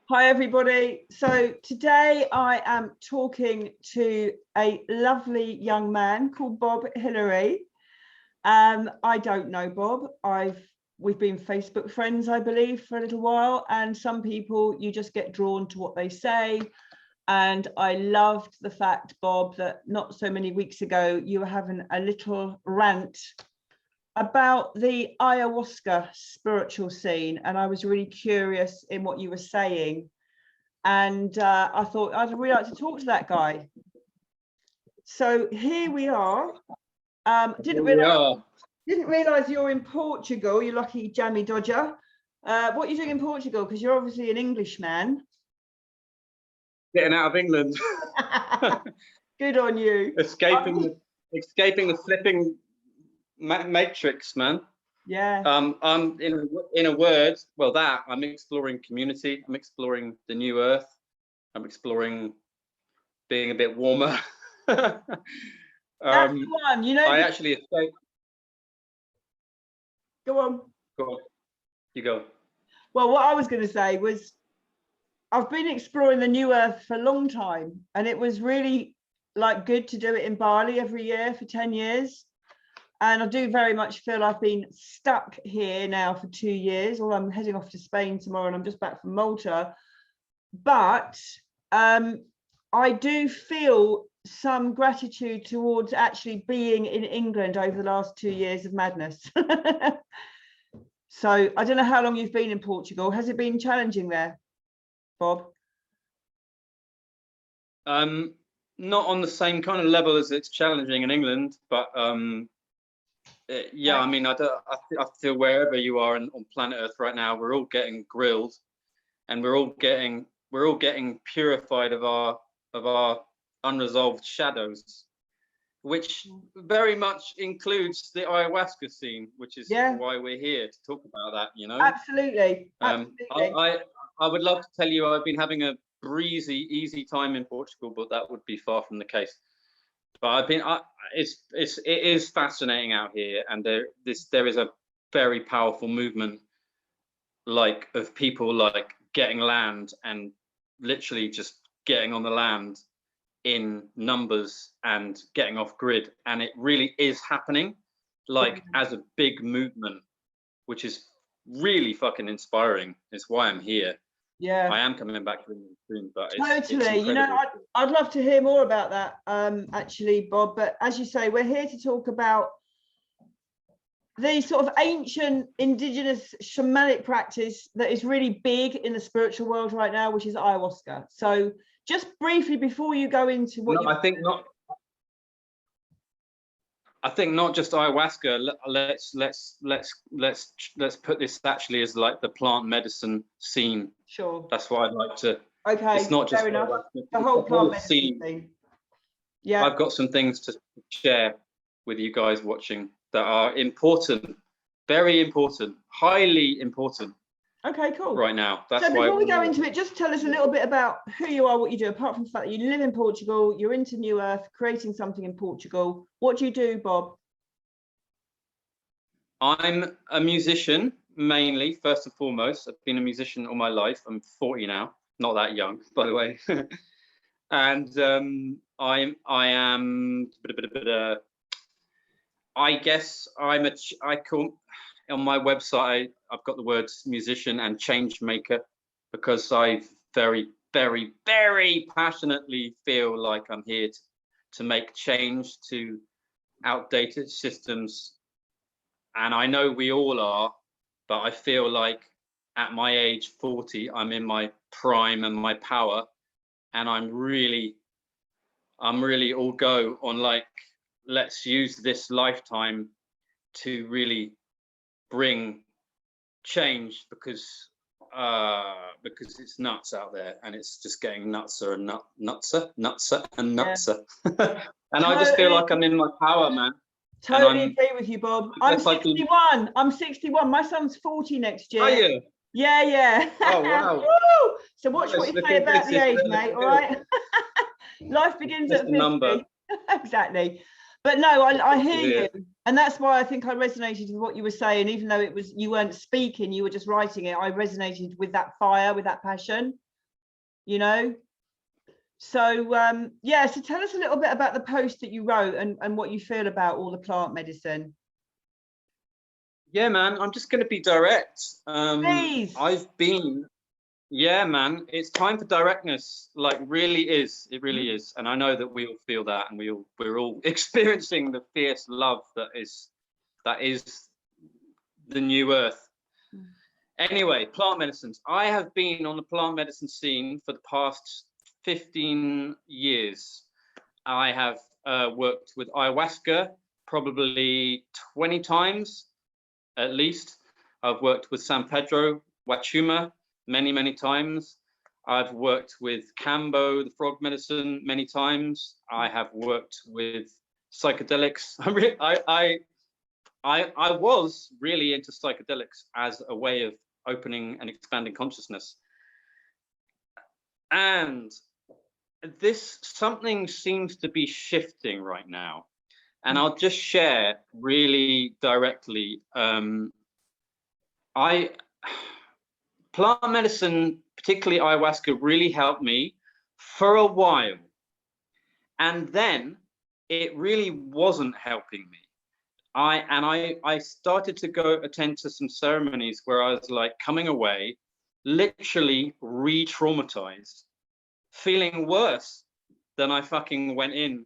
Hi everybody. So today I am talking to a lovely young man called Bob Hilary. I don't know Bob. We've been Facebook friends, I believe, for a little while, and some people you just get drawn to what they say. And I loved the fact, Bob, that not so many weeks ago you were having a little rant about the ayahuasca spiritual scene, and I was really curious in what you were saying, and I thought I'd really like to talk to that guy. So here we are. Didn't realize you're in Portugal, you lucky jammy dodger. What are you doing in Portugal, because you're obviously an Englishman? Getting out of England. Good on you. Escaping the flipping matrix, man. Yeah. I'm in a word, well, that I'm exploring community. I'm exploring the new earth. I'm exploring being a bit warmer. That's the one, you know. I actually escaped. Go on. Go on. You go. Well, what I was going to say was, I've been exploring the new earth for a long time, and it was really like good to do it in Bali every year for 10 years. And I do very much feel I've been stuck here now for 2 years, although I'm heading off to Spain tomorrow and I'm just back from Malta. But I do feel some gratitude towards actually being in England over the last 2 years of madness. So I don't know how long you've been in Portugal. Has it been challenging there, Bob? Not on the same kind of level as it's challenging in England, but yeah, I mean, I feel wherever you are on planet Earth right now, we're all getting grilled, and we're all getting purified of our unresolved shadows, which very much includes the ayahuasca scene, which is why we're here to talk about that. You know, absolutely. I would love to tell you I've been having a breezy, easy time in Portugal, but that would be far from the case. But it is fascinating out here, and there is a very powerful movement, like, of people like getting land and literally just getting on the land in numbers and getting off grid, and it really is happening, like, as a big movement, which is really fucking inspiring. It's why I'm here. Yeah, I am coming back to England soon, but totally. You know, I'd love to hear more about that, actually, Bob. But as you say, we're here to talk about the sort of ancient indigenous shamanic practice that is really big in the spiritual world right now, which is ayahuasca. So just briefly, before you go into what I think not just ayahuasca. Let's put this actually as like the plant medicine scene. Sure. That's what I'd like to. Okay. It's not just enough. The whole plant medicine scene. Yeah. I've got some things to share with you guys watching that are important, very important, highly important. Okay, cool. Right now. That's so before we go into it, just tell us a little bit about who you are, what you do, apart from the fact that you live in Portugal, you're into New Earth, creating something in Portugal. What do you do, Bob? I'm a musician, mainly, first and foremost. I've been a musician all my life. I'm 40 now, not that young, by the way. And I guess I call, on my website, I've got the words musician and change maker, because I very, very, very passionately feel like I'm here to make change to outdated systems. And I know we all are, but I feel like at my age 40, I'm in my prime and my power, and I'm really all go on, like, let's use this lifetime to really bring change, because it's nuts out there, and it's just getting nutser and nutser. And I just feel like I'm in my power, man. Totally agree with you, Bob. I'm 61. I'm 61. My son's 40 next year. Are you? Yeah, yeah. Oh, wow. Woo! So watch what you say about the age, mate, all right? Life begins at 50. Exactly. But no, I hear you. And that's why I think I resonated with what you were saying, even though it was, you weren't speaking, you were just writing it. I resonated with that fire, with that passion, you know. So yeah, so tell us a little bit about the post that you wrote and what you feel about all the plant medicine. Yeah, man, I'm just going to be direct. Please. Yeah, man, it's time for directness. Like, really is. It really is. And I know that we all feel that, and we're all experiencing the fierce love that is the new earth. Anyway, plant medicines. I have been on the plant medicine scene for the past 15 years. I have worked with ayahuasca probably 20 times at least. I've worked with San Pedro, Wachuma, many times. I've worked with Cambo, the frog medicine, many times. I have worked with psychedelics. I was really into psychedelics as a way of opening and expanding consciousness. And something seems to be shifting right now. And I'll just share really directly. Plant medicine, particularly ayahuasca, really helped me for a while. And then it really wasn't helping me. I started to go attend to some ceremonies where I was like coming away, literally re-traumatized, feeling worse than I fucking went in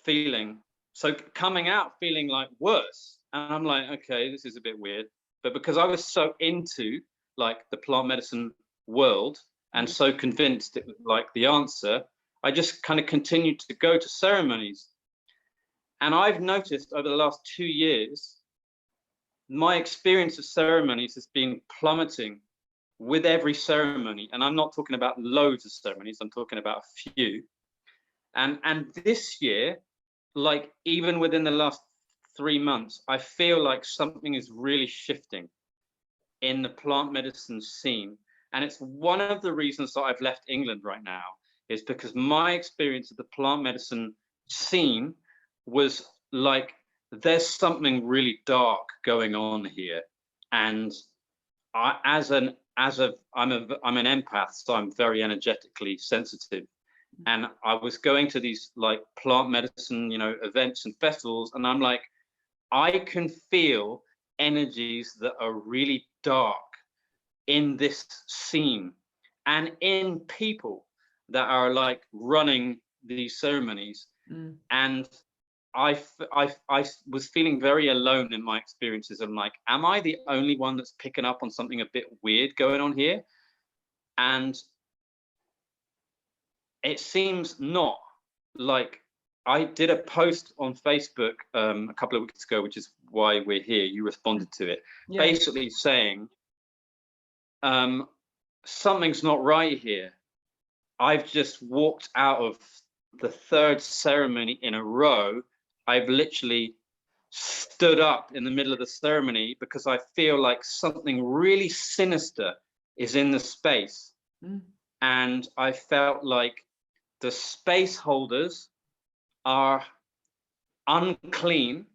feeling. So coming out feeling like worse. And I'm like, okay, this is a bit weird. But because I was so into like the plant medicine world and so convinced it was like the answer, I just kind of continued to go to ceremonies. And I've noticed over the last 2 years, my experience of ceremonies has been plummeting with every ceremony. And I'm not talking about loads of ceremonies, I'm talking about a few. And this year, like even within the last 3 months, I feel like something is really shifting in the plant medicine scene. And it's one of the reasons that I've left England right now, is because my experience of the plant medicine scene was like, there's something really dark going on here. And I'm an empath, so I'm very energetically sensitive. And I was going to these like plant medicine, you know, events and festivals, and I'm like, I can feel energies that are really dark in this scene and in people that are like running these ceremonies. And I was feeling very alone in my experiences. I'm like, am I the only one that's picking up on something a bit weird going on here? And it seems not. Like, I did a post on Facebook a couple of weeks ago, which is why we're here. You responded to it, basically saying, something's not right here. I've just walked out of the 3rd ceremony in a row. I've literally stood up in the middle of the ceremony because I feel like something really sinister is in the space. And I felt like the space holders are unclean,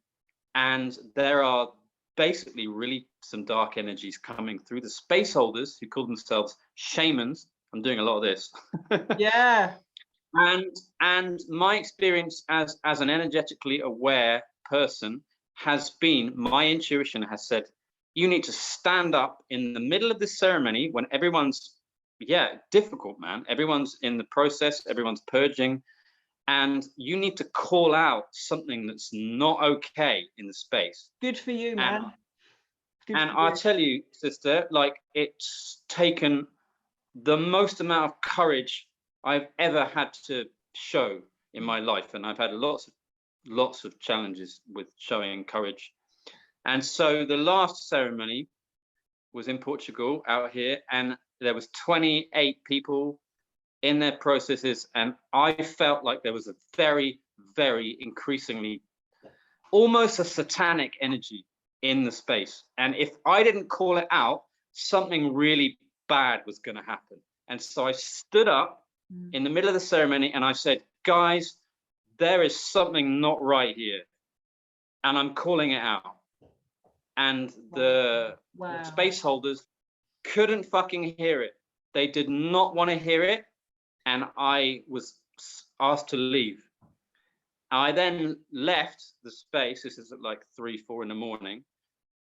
and there are basically really some dark energies coming through the space holders who call themselves shamans. I'm doing a lot of this. Yeah. And my experience as an energetically aware person has been, my intuition has said, you need to stand up in the middle of the ceremony when everyone's, difficult, man. Everyone's in the process, everyone's purging, and you need to call out something that's not okay in the space. Good for you, man. And I'll tell you, sister, like, it's taken the most amount of courage I've ever had to show in my life. And I've had lots of challenges with showing courage. And so the last ceremony was in Portugal out here, and there was 28 people in their processes. And I felt like there was a very, very increasingly, almost a satanic energy in the space. And if I didn't call it out, something really bad was going to happen. And so I stood up in the middle of the ceremony and I said, guys, there is something not right here. and I'm calling it out. And the space holders couldn't fucking hear it. They did not want to hear it. And I was asked to leave. I then left the space. This is at like 3, 4 in the morning.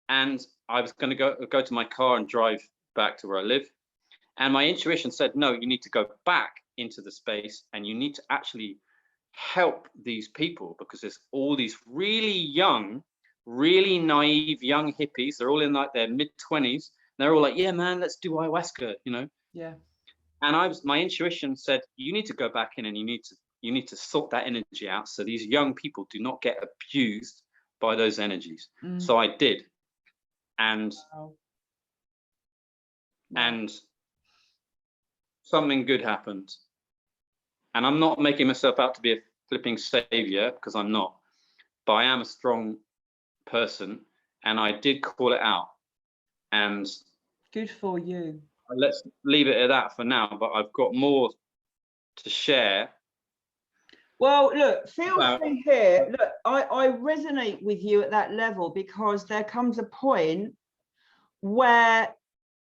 And I was going to go to my car and drive back to where I live. And my intuition said, no, you need to go back into the space and you need to actually help these people, because there's all these really young, really naive young hippies. They're all in like their mid-20s. They're all like, yeah, man, let's do ayahuasca, you know? Yeah. And my intuition said, you need to go back in and you need to sort that energy out so these young people do not get abused by those energies. So I did. And and something good happened. And I'm not making myself out to be a flipping savior, because I'm not, but I am a strong person, and I did call it out. And good for you. Let's leave it at that for now, but I've got more to share. Well, look, feel free here. Look, I resonate with you at that level, because there comes a point where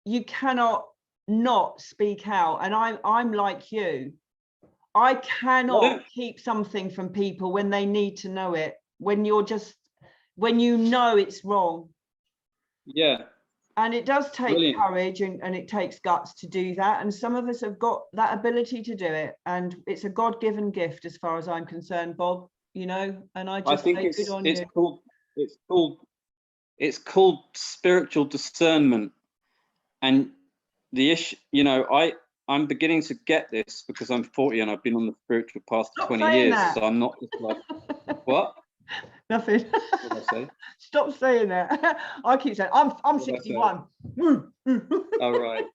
you cannot not speak out. And I'm like you. I cannot keep something from people when they need to know it, when you know it's wrong. Yeah. And it does take courage and it takes guts to do that. And some of us have got that ability to do it. And it's a God-given gift as far as I'm concerned, Bob, you know, and I think say good on you. It's called spiritual discernment. And the issue, you know, I'm beginning to get this because I'm 40 and I've been on the spiritual path for 20 years. That. So I'm not just like, what? Nothing. What did I say? Stop saying that. I keep saying I'm 61. All right.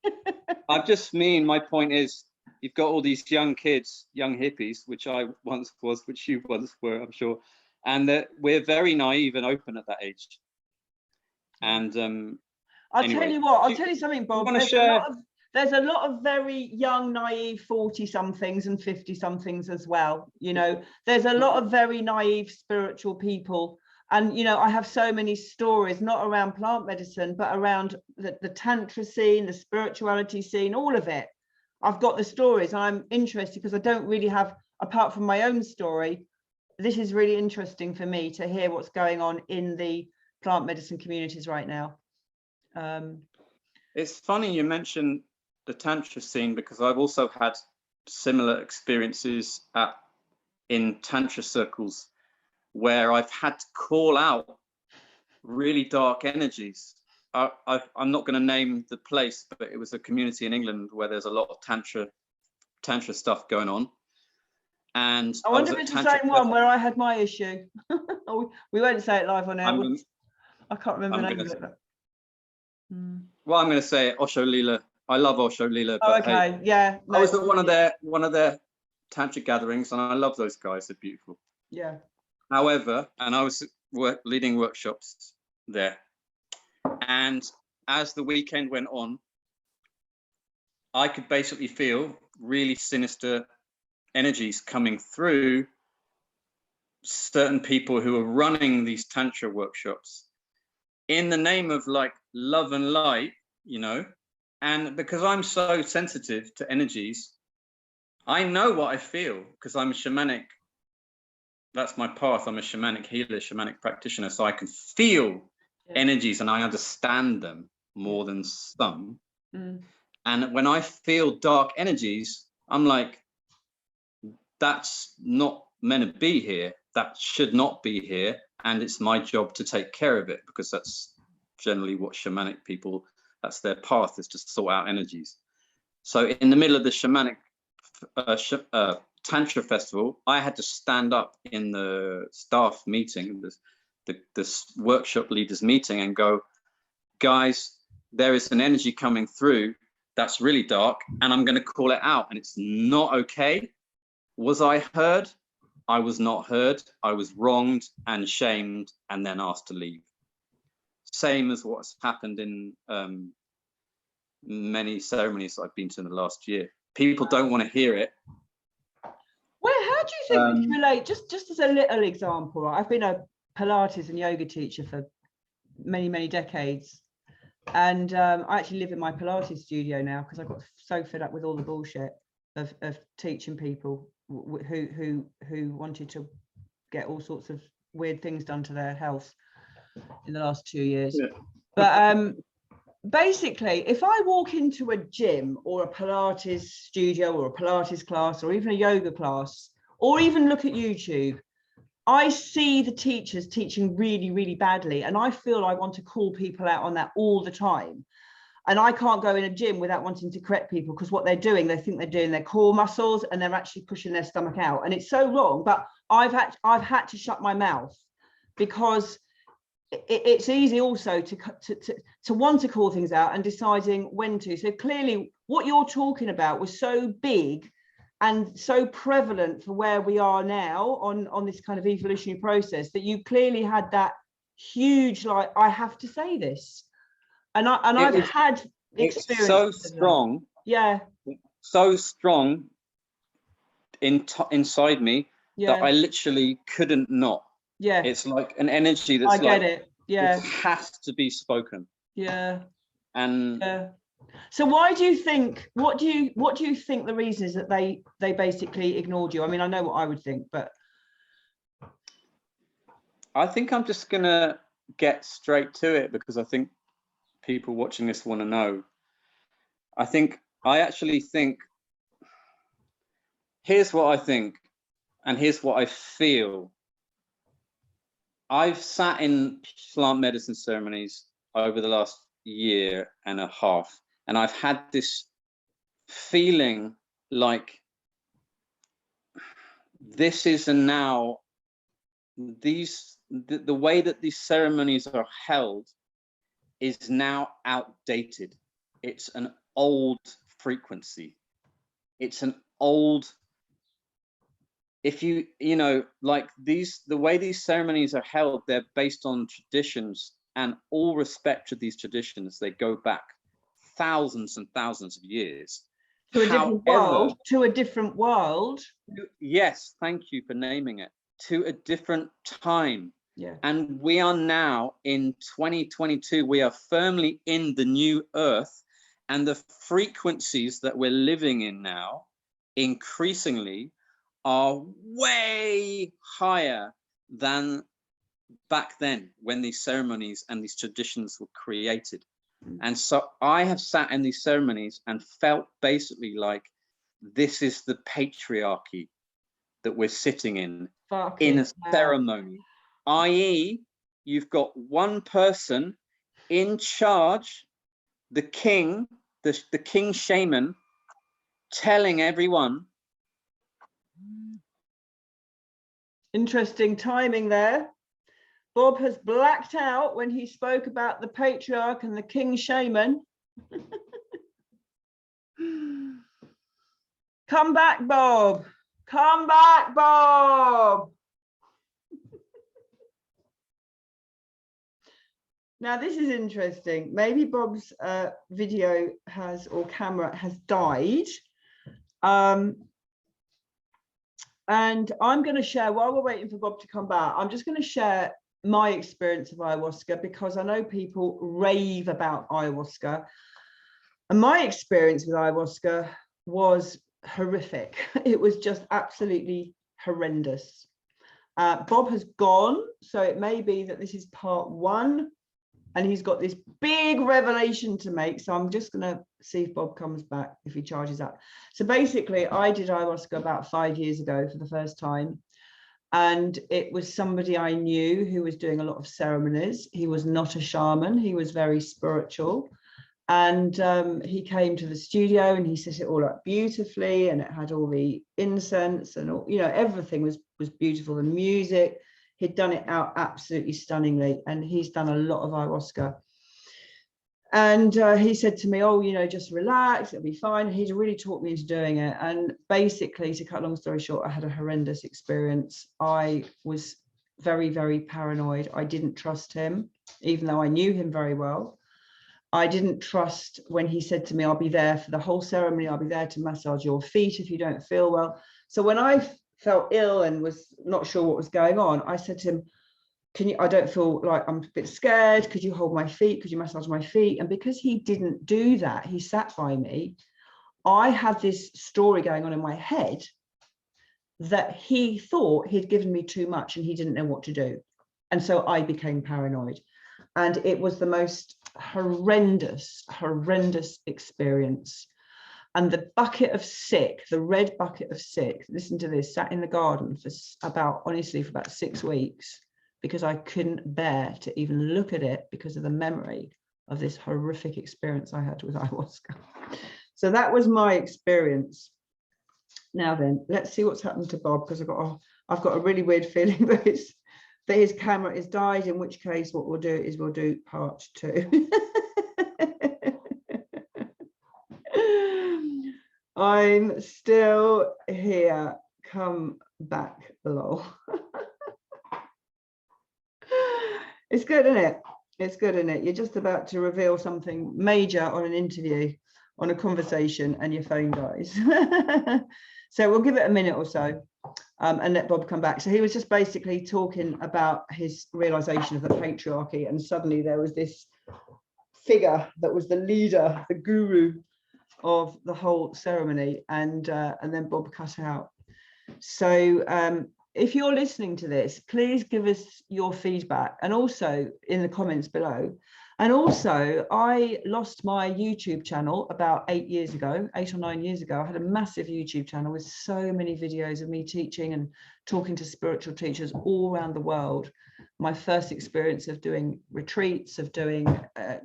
I just mean, my point is, you've got all these young kids, young hippies, which I once was, which you once were, I'm sure, and that we're very naive and open at that age. And I'll tell you what. I'll tell you something, Bob. There's a lot of very young, naive 40-somethings and 50-somethings as well. You know, there's a lot of very naive spiritual people. And, you know, I have so many stories, not around plant medicine, but around the Tantra scene, the spirituality scene, all of it. I've got the stories, and I'm interested because I don't really have, apart from my own story, this is really interesting for me to hear what's going on in the plant medicine communities right now. It's funny you mentioned the Tantra scene, because I've also had similar experiences in Tantra circles where I've had to call out really dark energies. I'm not going to name the place, but it was a community in England where there's a lot of Tantra stuff going on. And I wonder if it's the same one where I had my issue. We won't say it live on air. I can't remember the name of it. Well, I'm going to say Osho Leela. I love Osho Leela. Oh, okay, hey, yeah. I was at one of their tantric gatherings, and I love those guys. They're beautiful. Yeah. However, and I was leading workshops there, and as the weekend went on, I could basically feel really sinister energies coming through certain people who are running these tantra workshops in the name of like love and light, you know. And because I'm so sensitive to energies, I know what I feel, because I'm a shamanic. That's my path. I'm a shamanic healer, shamanic practitioner. So I can feel energies and I understand them more than some. And when I feel dark energies, I'm like, that's not meant to be here. That should not be here. And it's my job to take care of it, because that's generally what shamanic people, that's their path, is to sort out energies. So in the middle of the shamanic Tantra festival, I had to stand up in the staff meeting, this workshop leaders meeting, and go, guys, there is an energy coming through that's really dark, and I'm going to call it out, and it's not okay. Was I heard? I was not heard. I was wronged and shamed, and then asked to leave. Same as what's happened in many ceremonies I've been to in the last year. People don't want to hear it. Well, how do you think this relate? Just as a little example, I've been a Pilates and yoga teacher for many decades, and I actually live in my Pilates studio now because I got so fed up with all the bullshit of teaching people who wanted to get all sorts of weird things done to their health in the last 2 years. Yeah. But basically, if I walk into a gym or a Pilates studio or a Pilates class or even a yoga class, or even look at YouTube, I see the teachers teaching really badly, and I feel I want to call people out on that all the time. And I can't go in a gym without wanting to correct people, because what they're doing, they think they're doing their core muscles and they're actually pushing their stomach out, and it's so wrong. But I've had to shut my mouth, because it's easy also to want to call things out and deciding when to. So clearly what you're talking about was so big and so prevalent for where we are now on this kind of evolutionary process, that you clearly had that huge, like, I have to say this. And I've had experience. So strong. Yeah. So strong inside me that I literally couldn't not. Yeah. It's like an energy that's I get it. Yeah. It has to be spoken. Yeah. And so why do you think, what do you think the reason is that they basically ignored you? I mean, I know what I would think, but I think I'm just gonna get straight to it, because I think people watching this want to know. I actually think, here's what I think, and here's what I feel. I've sat in plant medicine ceremonies over the last year and a half, and I've had this feeling like this is now, the way that these ceremonies are held is now outdated. It's an old frequency. It's an old, if you know, like the way these ceremonies are held, they're based on traditions, and all respect to these traditions, they go back thousands and thousands of years. To a different world. To a different world. Yes, thank you for naming it. To a different time. Yeah. And we are now in 2022, we are firmly in the new earth, and the frequencies that we're living in now increasingly are way higher than back then, when these ceremonies and these traditions were created. And so I have sat in these ceremonies and felt basically like this is the patriarchy that we're sitting in a ceremony, i.e. you've got one person in charge, the king, the king shaman, telling everyone. Interesting timing there. Bob has blacked out when he spoke about the patriarch and the king shaman. Come back, Bob. Come back, Bob. Now, this is interesting. Maybe Bob's video or camera has died. And I'm going to share, while we're waiting for Bob to come back, I'm just going to share my experience of ayahuasca, because I know people rave about ayahuasca. And my experience with ayahuasca was horrific. It was just absolutely horrendous. Bob has gone, so it may be that this is part one, and he's got this big revelation to make. So I'm just going to see if Bob comes back, if he charges up. So basically, I did ayahuasca about 5 years ago for the first time. And it was somebody I knew who was doing a lot of ceremonies. He was not a shaman. He was very spiritual. And he came to the studio and he set it all up beautifully, and it had all the incense and all, everything was beautiful. The music, he'd done it out absolutely stunningly, and he's done a lot of ayahuasca. And he said to me, oh, just relax, it'll be fine. He'd really talked me into doing it. And basically, to cut a long story short, I had a horrendous experience. I was very, very paranoid. I didn't trust him, even though I knew him very well. I didn't trust when he said to me, I'll be there for the whole ceremony. I'll be there to massage your feet if you don't feel well. So when I felt ill and was not sure what was going on, I said to him, I don't feel like I'm a bit scared. Could you hold my feet? Could you massage my feet? And because he didn't do that, he sat by me. I had this story going on in my head that he thought he'd given me too much and he didn't know what to do. And so I became paranoid. And it was the most horrendous experience. And the bucket of sick, the red bucket of sick, listen to this, sat in the garden for about 6 weeks, because I couldn't bear to even look at it because of the memory of this horrific experience I had with ayahuasca. So that was my experience. Now then, let's see what's happened to Bob, because I've got a really weird feeling that his camera is died, in which case what we'll do is we'll do part 2. I'm still here. Come back, lol. It's good, isn't it? It's good, isn't it? You're just about to reveal something major on an interview, on a conversation, and your phone dies. So we'll give it a minute or so and let Bob come back. So he was just basically talking about his realization of the patriarchy, and suddenly there was this figure that was the leader, the guru of the whole ceremony, and then Bob cut out. So if you're listening to this, please give us your feedback, and also in the comments below. And also, I lost my YouTube channel about 8 or 9 years ago. I had a massive YouTube channel with so many videos of me teaching and talking to spiritual teachers all around the world. My first experience of doing retreats, of doing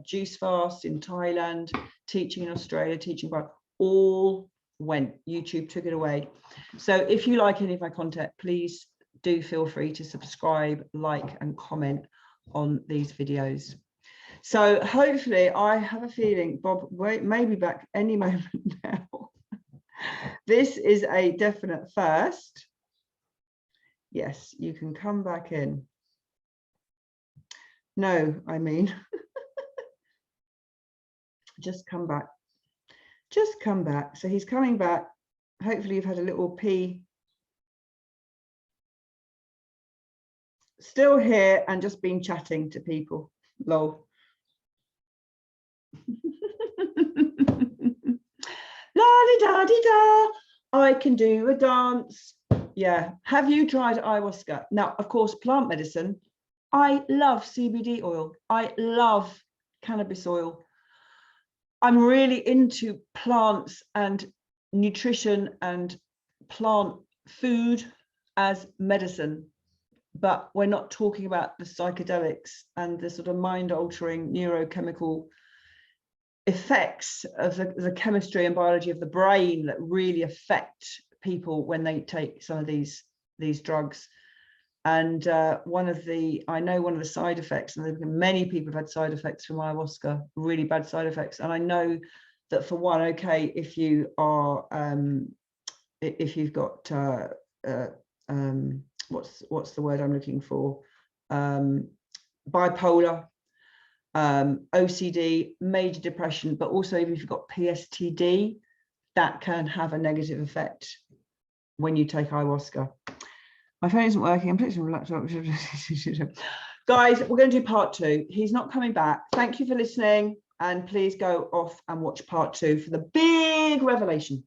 juice fast in Thailand, teaching in Australia, teaching abroad, all went. YouTube took it away. So if you like any of my content, please do feel free to subscribe, like, and comment on these videos. So hopefully, I have a feeling Bob may be back any moment now. This is a definite first. Yes, you can come back in. No, I mean, just come back. Just come back. So he's coming back. Hopefully you've had a little pee. Still here and just been chatting to people. Lol. La-di-da-di-da. I can do a dance. Yeah. Have you tried ayahuasca? Now, of course, plant medicine. I love CBD oil. I love cannabis oil. I'm really into plants and nutrition and plant food as medicine, but we're not talking about the psychedelics and the sort of mind-altering neurochemical effects of the chemistry and biology of the brain that really affect people when they take some of these drugs. And one of the side effects, and many people have had side effects from ayahuasca, really bad side effects. And I know that for one, okay, if you are, if you've got, what's the word I'm looking for? Bipolar, OCD, major depression, but also even if you've got PSTD, that can have a negative effect when you take ayahuasca. My phone isn't working. I'm fixing my laptop. Guys, we're going to do part 2. He's not coming back. Thank you for listening. And please go off and watch part 2 for the big revelation.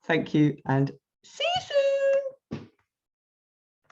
Thank you and see you soon.